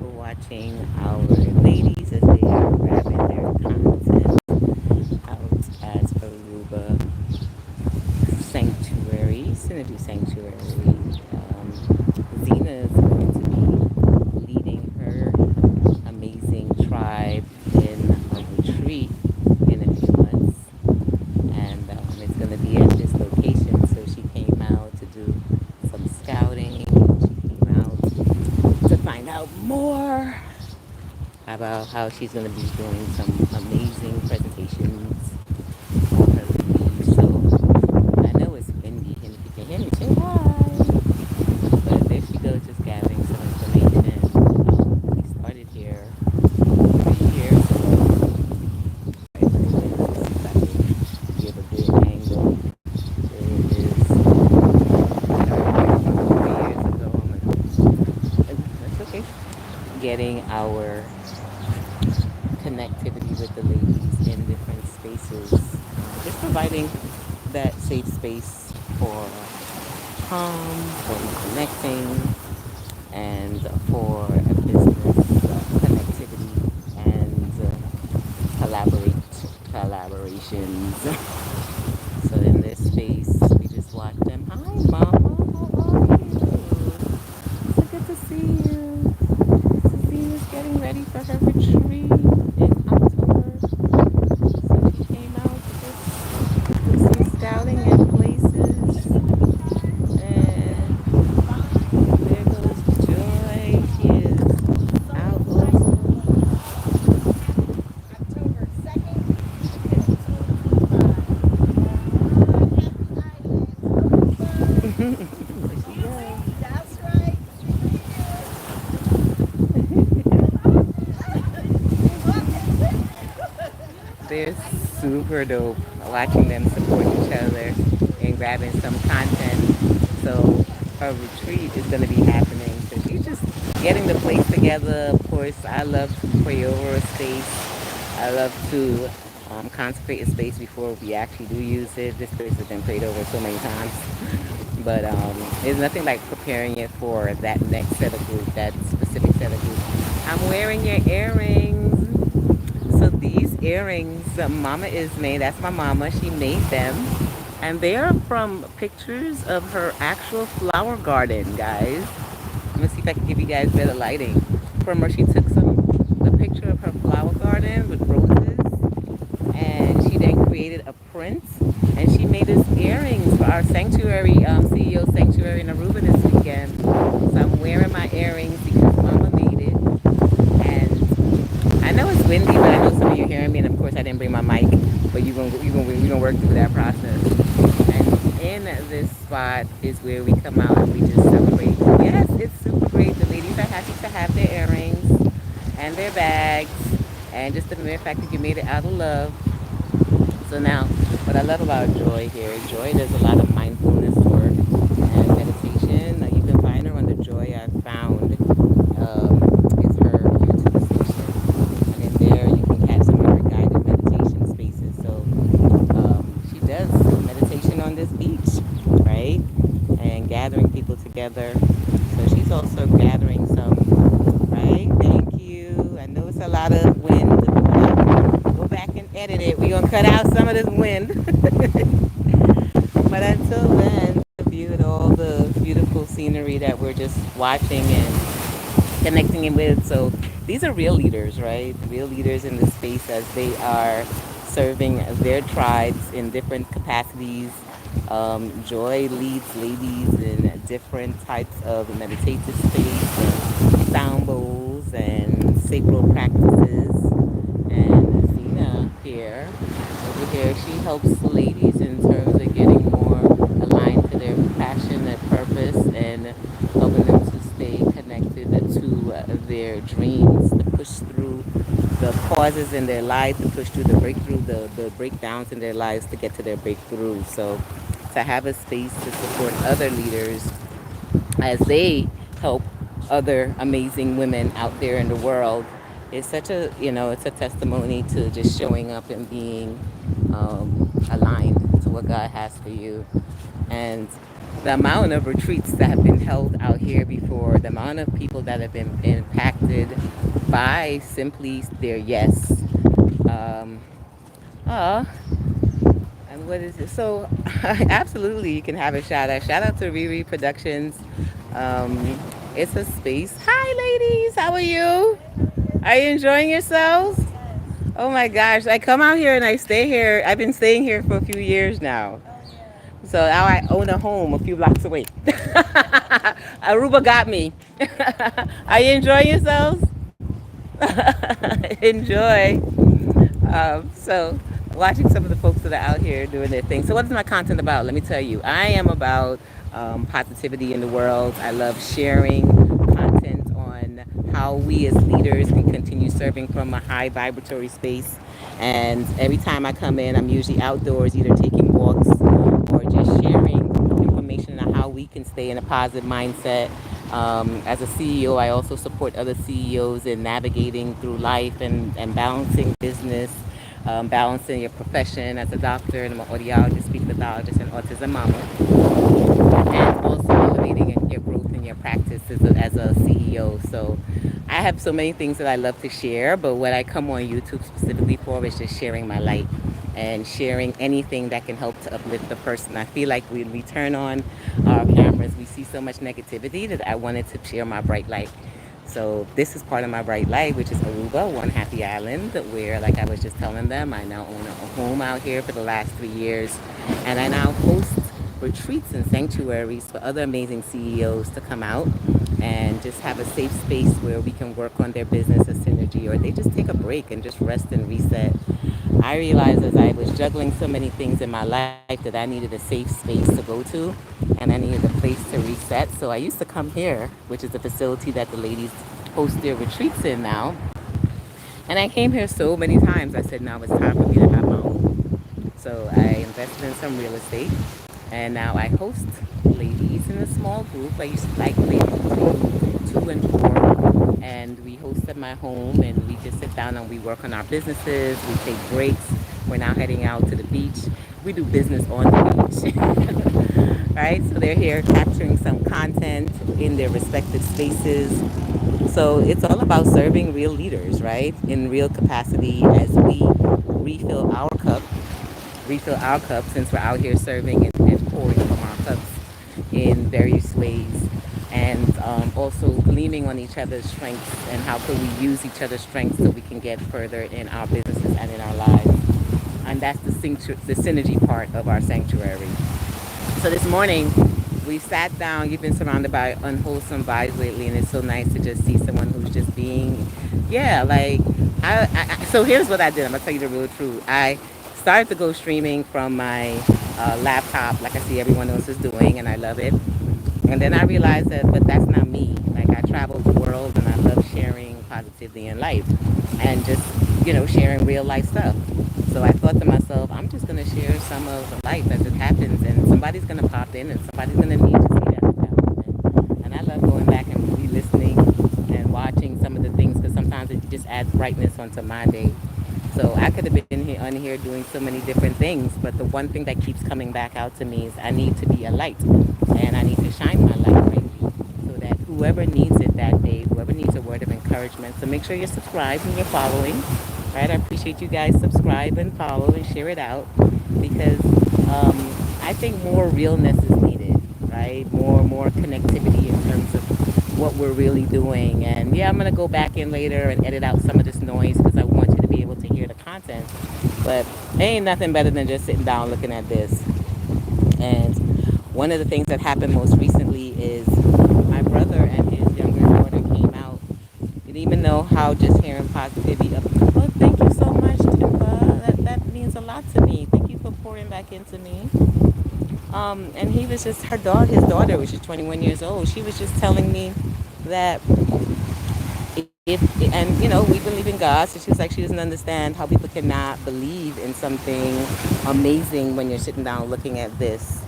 for watching our ladies as they are grabbing their content out at Aruba Sanctuary, Synergy Sanctuary. Zena is going to be leading her amazing tribe in a retreat in a few months. And it's going to be at this location. So she came out to do some scouting. She came out to find out more about how she's going to be doing some amazing presentations for her reviews. So I know it's windy, and if you can hear me, say hi. But there she goes, just gathering some information. We started here 3 years ago. Right, let's see if I can give a good angle. There it is. Started here about 3 years ago. That's okay. Getting our connectivity with the ladies in different spaces. Just providing that safe space for calm, for connecting, and for a business connectivity and collaborations. So in this space, we just watch them. Hi, Mama. How are you? So good to see you. Suzina's getting ready for her retreat in October. So she came out to just do some scouting in places. And there goes Joy. She is out also. October 2nd to 25. There she goes. That's right. They're super dope. Watching them support each other and grabbing some content. So her retreat is going to be happening. So she's just getting the place together. Of course, I love to pray over a space. I love to consecrate a space before we actually do use it. This space has been prayed over so many times. But there's nothing like preparing it for that next set of group, that specific set of group. I'm wearing your earrings. So these earrings, Mama Ismay, that's my mama, she made them. And they are from pictures of her actual flower garden, guys. I'm gonna see if I can give you guys better lighting. From her, she took a picture of her flower garden with roses, and she then created a print, and she made us earrings for our sanctuary, CEO sanctuary in Aruba this weekend. So I'm wearing my earrings because Mama made it. And I know it's windy, but I know some of you hearing me, and of course I didn't bring my mic, but we gonna work through that process. And in this spot is where we come out and we just celebrate. Yes, it's super great. The ladies are happy to have their earrings and their bags, and just the mere fact that you made it out of love. So now, what I love about Joy here, Joy does a lot of mindfulness work and meditation. You can find her on the Joy I Found. Is her YouTube station, and in there you can catch some of her guided meditation spaces. So she does meditation on this beach, right, and gathering people together. So she's also gathering some, right? Thank you. I know it's a lot of wind. Go back and edit it. We're gonna cut out some of this wind. But until then, the view and all the beautiful scenery that we're just watching and connecting in with. So these are real leaders, right? Real leaders in this space as they are serving their tribes in different capacities. Joy leads ladies in different types of meditative space and sound bowls and sacral practices. And Zena here, over here, she helps ladies in terms of getting more aligned to their passion and purpose and helping them to stay connected to their dreams, to push through the pauses in their life, to push through the breakthrough, the breakdowns in their lives to get to their breakthrough. So to have a space to support other leaders as they help other amazing women out there in the world is such a, it's a testimony to just showing up and being aligned to what God has for you. And the amount of retreats that have been held out here before, the amount of people that have been impacted by simply their yes. Um, oh, and what is it? So, absolutely, you can have a shout out. Shout out to Riri Productions. It's a space. Hi, ladies. How are you? Are you enjoying yourselves? Oh my gosh, I come out here and I stay here. I've been staying here for a few years now. So now I own a home a few blocks away. Aruba got me. Are you enjoying yourselves? Enjoy. So, watching some of the folks that are out here doing their thing. So, what is my content about? Let me tell you. I am about positivity in the world. I love sharing content on how we as leaders can continue serving from a high vibratory space. And every time I come in, I'm usually outdoors, either taking walks or just sharing information on how we can stay in a positive mindset. As a CEO, I also support other CEOs in navigating through life and balancing business, balancing your profession as a doctor, and I'm an audiologist, speech pathologist, and autism mama, and also elevating in your growth in your practice as a CEO. So I have so many things that I love to share, but what I come on YouTube specifically for is just sharing my light and sharing anything that can help to uplift the person. I feel like when we turn on our cameras, we see so much negativity that I wanted to share my bright light. So this is part of my bright light, which is Aruba, one happy island, where, like I was just telling them, I now own a home out here for the last 3 years, and I now host retreats and sanctuaries for other amazing CEOs to come out and just have a safe space where we can work on their business as synergy, or they just take a break and just rest and reset. I realized as I was juggling so many things in my life that I needed a safe space to go to, and I needed a place to reset. So I used to come here, which is the facility that the ladies host their retreats in now. And I came here so many times. I said, now it's time for me to have my own. So I invested in some real estate, and now I host ladies in a small group. I used to like ladies between 2 and 4, and we host at my home, and we just sit down and we work on our businesses. We take breaks. We're now heading out to the beach. We do business on the beach, right? So they're here capturing some content in their respective spaces. So it's all about serving real leaders, right? In real capacity as we refill our cup, since we're out here serving and pouring from our cups in various ways, and also gleaming on each other's strengths and how can we use each other's strengths so we can get further in our businesses and in our lives. And that's the synergy part of our sanctuary. So this morning, we sat down. You've been surrounded by unwholesome vibes lately, and it's so nice to just see someone who's just being, yeah, like, so here's what I did. I'm going to tell you the real truth. I started to go streaming from my laptop, like I see everyone else is doing, and I love it. And then I realized that, but that's not me. Like, I travel the world, and I love sharing positivity in life and just, sharing real life stuff. So I thought to myself, I'm just going to share some of life as it happens, and somebody's going to pop in, and somebody's going to need to see that development. And I love going back and re-listening and watching some of the things, because sometimes it just adds brightness onto my day. So I could have been here on here doing so many different things, but the one thing that keeps coming back out to me is I need to be a light, and I need to shine my light brightly, so that whoever needs it that day, whoever needs a word of encouragement. So make sure you're subscribed and you're following. Right, I appreciate you guys subscribe and follow and share it out, because I think more realness is needed, right? More connectivity in terms of what we're really doing. And yeah, I'm gonna go back in later and edit out some of this noise because I want you to be able to hear the content. But ain't nothing better than just sitting down looking at this. And one of the things that happened most recently is my brother and his younger daughter came out. You didn't even know how just hearing positivity up. Oh, thank you so much, Timba. That means a lot to me. Thank you for pouring back into me. And he was just his daughter, which is 21 years old. She was just telling me that and we believe in God. So she was like, she doesn't understand how people cannot believe in something amazing when you're sitting down looking at this.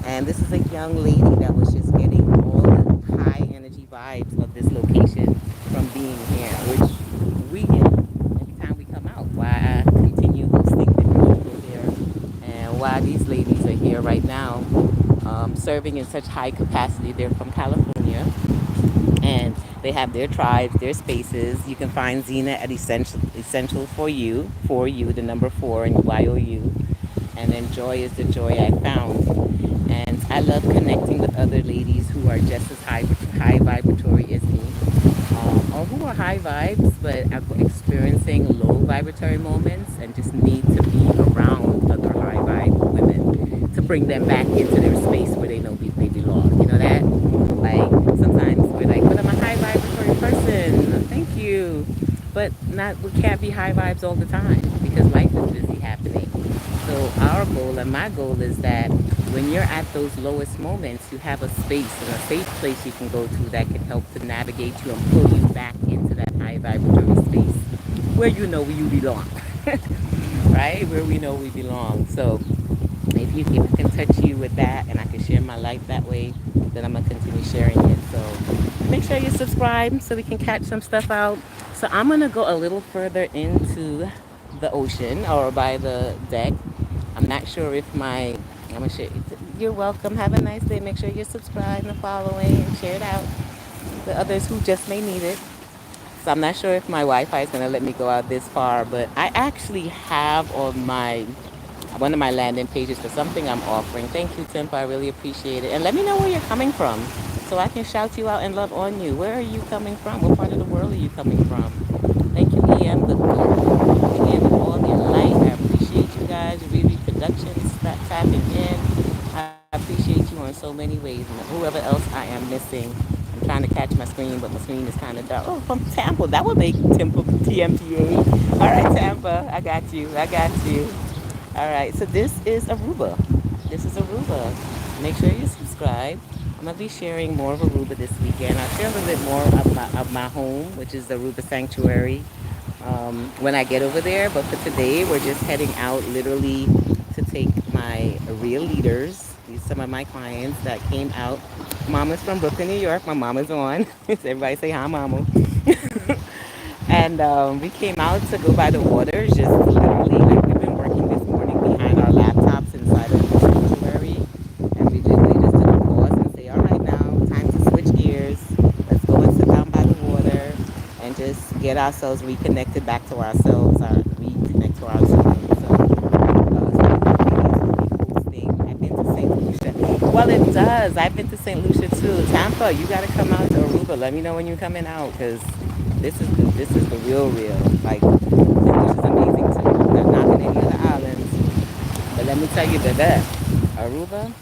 And this is a young lady that was just getting all the high energy vibes of this location from being here, which we get every time we come out. Why I continue hosting different people here, and why these ladies are here right now, serving in such high capacity. They're from California, and They have their tribes, their spaces. You can find Zena at Essential for you, the number four, and YOU. And then Joy is the joy I found. And I love connecting with other ladies who are just as high vibratory as me, or who are high vibes but are experiencing low vibratory moments and just need to be around other high vibe women to bring them back into their space where they know they belong. You know that? Like sometimes we're like, but I'm a high vibratory person. Thank you. But not we can't be high vibes all the time because life is busy happening. So our goal and my goal is that when you're at those lowest moments, you have a space and a safe place you can go to that can help to navigate you and pull you back into that high vibratory space where you know you belong, right? Where we know we belong. So if I can touch you with that and I can share my life that way, then I'm gonna continue sharing it. So make sure you subscribe so we can catch some stuff out. So I'm gonna go a little further into the ocean or by the deck. I'm not sure if my I'm gonna share. You're welcome. Have a nice day. Make sure you're subscribed and following and share it out to others who just may need it. So I'm not sure if my Wi-Fi is gonna let me go out this far, but I actually have on my one of my landing pages for something I'm offering. Thank you, Tempa. I really appreciate it. And let me know where you're coming from so I can shout you out and love on you. Where are you coming from? What part of the world are you coming from? Thank you, EM, the again with all your light. I appreciate you guys. Riri Productions tapping in. I appreciate you on so many ways. And whoever else I am missing, I'm trying to catch my screen, but my screen is kind of dark. Oh, from Tampa. That would make Tempa TMPA. All right, Tampa. I got you. I got you. All right, so this is Aruba. This is Aruba. Make sure you subscribe. I'm gonna be sharing more of Aruba this weekend. I'll share a little bit more of my home, which is the Aruba Sanctuary, when I get over there. But for today, we're just heading out literally to take my real leaders. These are some of my clients that came out. Mama's from Brooklyn, New York. My mama's on. So everybody say hi, mama. And we came out to go by the water, just literally, like we've been working this morning behind our laptops inside of the sanctuary. And we literally just took a pause and say, all right, now, time to switch gears. Let's go and sit down by the water and just get ourselves reconnected back to ourselves, reconnect to ourselves. So, I've been to St. Lucia. Well, it does. I've been to St. Lucia too. Tampa, you got to come out to Aruba. Let me know when you're coming out because this is the real. Like, this is amazing too. Not knocking any other islands, but let me tell you, baby, Aruba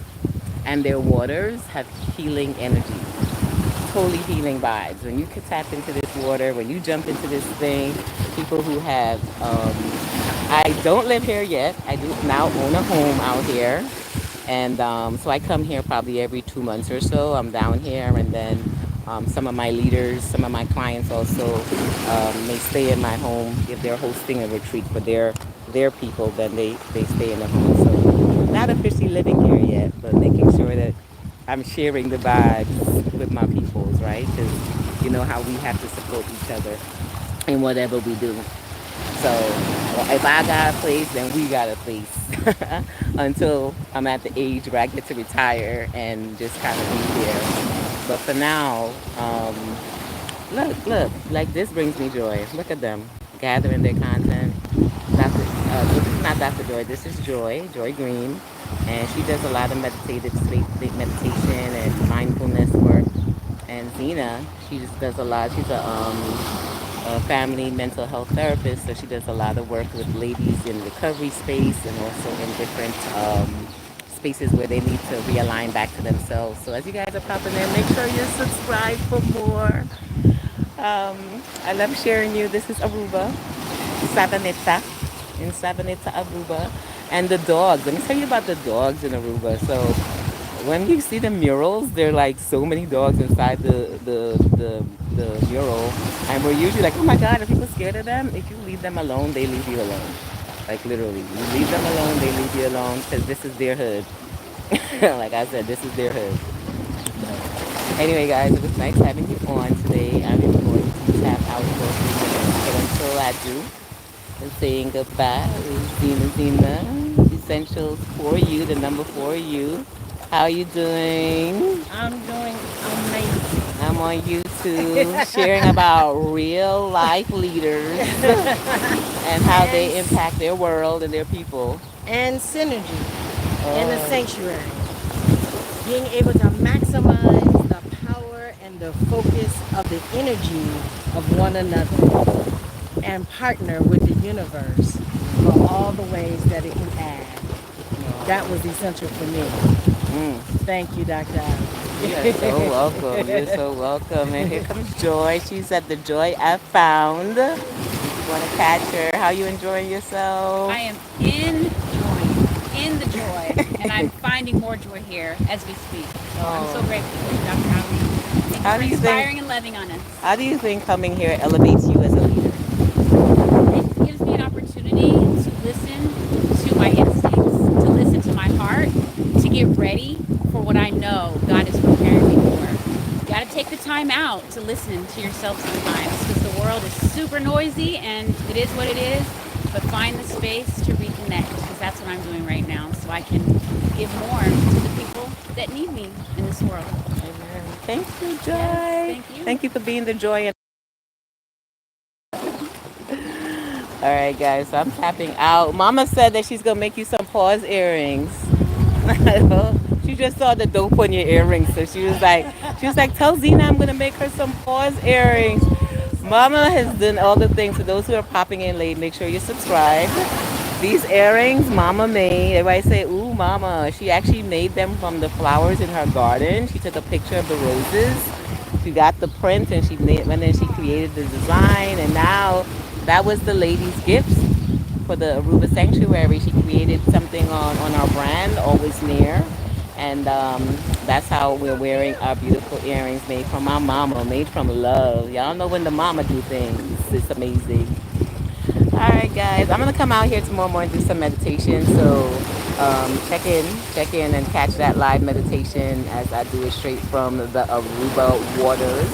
and their waters have healing energy, totally healing vibes. When you can tap into this water, when you jump into this thing, people who have, I don't live here yet. I do now own a home out here, and so I come here probably every 2 months or so. I'm down here, and then some of my leaders, some of my clients also may stay in my home if they're hosting a retreat for their people. Then they stay in the home. So not officially living here yet, but making sure that I'm sharing the vibes with my peoples, right? Because you know how we have to support each other in whatever we do. So well, if I got a place, then we got a place until I'm at the age where I get to retire and just kind of be there. But for now, look, like this brings me joy. Look at them gathering their content. This is not Dr. Joy. This is Joy Green, and she does a lot of meditative meditation and mindfulness work. And Zena, she just does a lot. She's a family mental health therapist, so she does a lot of work with ladies in recovery space and also in different spaces where they need to realign back to themselves. So as you guys are popping in, make sure you subscribe for more. I love sharing you. This is Aruba, Savanita, in Savanita, Aruba. And the dogs. Let me tell you about the dogs in Aruba. So when you see the murals, there are like so many dogs inside the mural. And we're usually like, oh my God, are people scared of them? If you leave them alone, they leave you alone. Like literally, you leave them alone, they leave you alone because this is their hood. Like I said, this is their hood. So, anyway, guys, it was nice having you on today. I'm going to tap out for a few minutes. So until I do, I'm saying goodbye. Zena, Essentials for you, the number for you. How you doing? I'm doing amazing. I'm on YouTube sharing about real life leaders and how and they impact their world and their people. and synergy in the Oh, sanctuary. Being able to maximize the power and the focus of the energy of one another and partner with the universe for all the ways that it can add. That was essential for me. mm. Thank you, Dr. Ali. You are so welcome. You're so welcome. And here comes Joy. She's at the Joy I found. If you want to catch her, how you enjoying yourself? I am in joy, in the joy, and I'm finding more joy here as we speak. So I'm so Oh, grateful for you, Dr. Ali. Thank you how for do you think? inspiring and loving on us. How do you think coming here elevates you as a leader? It gives me an opportunity to listen to my instincts, to listen to my heart, to get ready for what I know God is preparing me for. You got to take the time out to listen to yourself sometimes because the world is super noisy and it is what it is. But find the space to reconnect because that's what I'm doing right now, so I can give more to the people that need me in this world. Amen. Thank you, Yes, Joy. thank you. Thank you for being the joy. All right, guys. So I'm tapping out. Mama said that she's gonna make you some pause earrings. She just saw the dope on your earrings, so she was like, tell Zena I'm gonna make her some pause earrings. Mama has done all the things. For those who are popping in late, make sure you subscribe. These earrings, Mama made. Everybody say, "Ooh, Mama!" She actually made them from the flowers in her garden. She took a picture of the roses. She got the print, and and then she created the design. And now, that was the lady's gifts for the Aruba Sanctuary. She created something on our brand, Always Near. And that's how we're wearing our beautiful earrings made from our mama, made from love. Y'all know when the mama do things. It's amazing. All right, guys. I'm gonna come out here tomorrow morning and do some meditation. So check in, and catch that live meditation as I do it straight from the Aruba waters.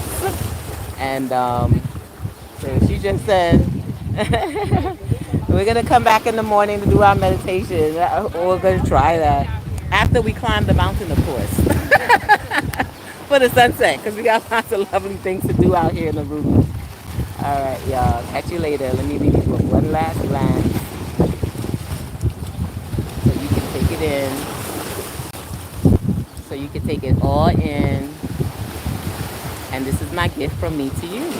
And so she just said, we're gonna come back in the morning to do our meditation. We're gonna try that after we climb the mountain, of course, for the sunset, because we got lots of lovely things to do out here in the room. All right, y'all. Catch you later. Let me leave you with one last glance so you can take it in, so you can take it all in. And this is my gift from me to you.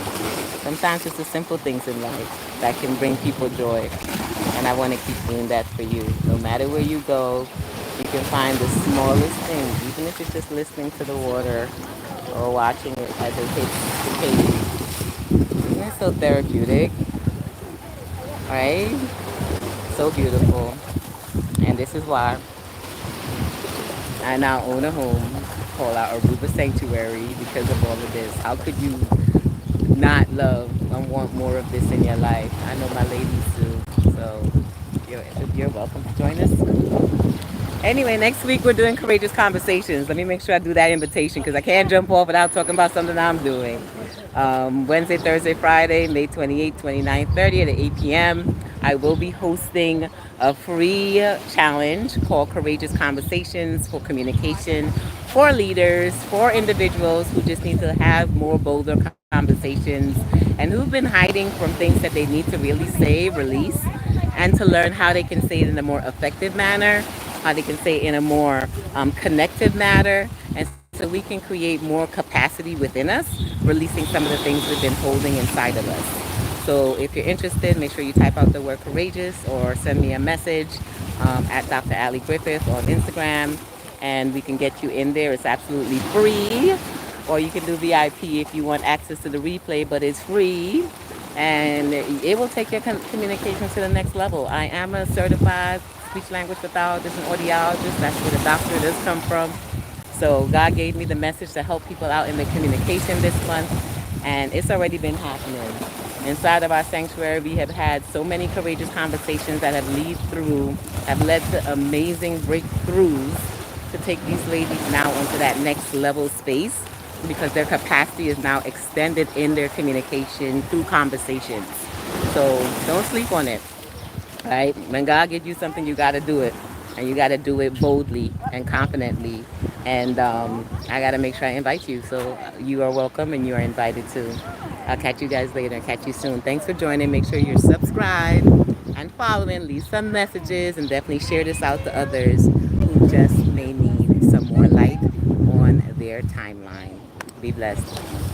Sometimes it's the simple things in life that can bring people joy. And I want to keep doing that for you. No matter where you go, you can find the smallest things, even if it's just listening to the water or watching it as it hits the page. Isn't it so therapeutic? Right? So beautiful. And this is why I now own a home called our Aruba Sanctuary because of all of this. How could you not love and want more of this in your life? I know my ladies do. So you're welcome to join us. Anyway, next week we're doing Courageous Conversations. Let me make sure I do that invitation because I can't jump off without talking about something I'm doing. Wednesday, Thursday, Friday, May 28th, 29th, 30th at 8 p.m. I will be hosting a free challenge called Courageous Conversations for communication for leaders, for individuals who just need to have more bolder conversations and who've been hiding from things that they need to really say, release, and to learn how they can say it in a more effective manner, how they can say it in a more connective manner, and so we can create more capacity within us, releasing some of the things we've been holding inside of us. So if you're interested, make sure you type out the word courageous or send me a message at Dr. Ali Griffith on Instagram, and we can get you in there. It's absolutely free. Or you can do VIP if you want access to the replay, but it's free and it will take your communication to the next level. I am a certified speech language pathologist and audiologist. That's where the doctor does come from. So God gave me the message to help people out in their communication this month, and it's already been happening. Inside of our sanctuary, we have had so many courageous conversations that have led to amazing breakthroughs to take these ladies now onto that next level space because their capacity is now extended in their communication through conversations. So don't sleep on it, right? When God gives you something, you got to do it. and you got to do it boldly and confidently. And I got to make sure I invite you. So you are welcome and you are invited too. I'll catch you guys later. Catch you soon. Thanks for joining. Make sure you're subscribed and following. Leave some messages and definitely share this out to others who just may need some more light on their timeline. Be blessed.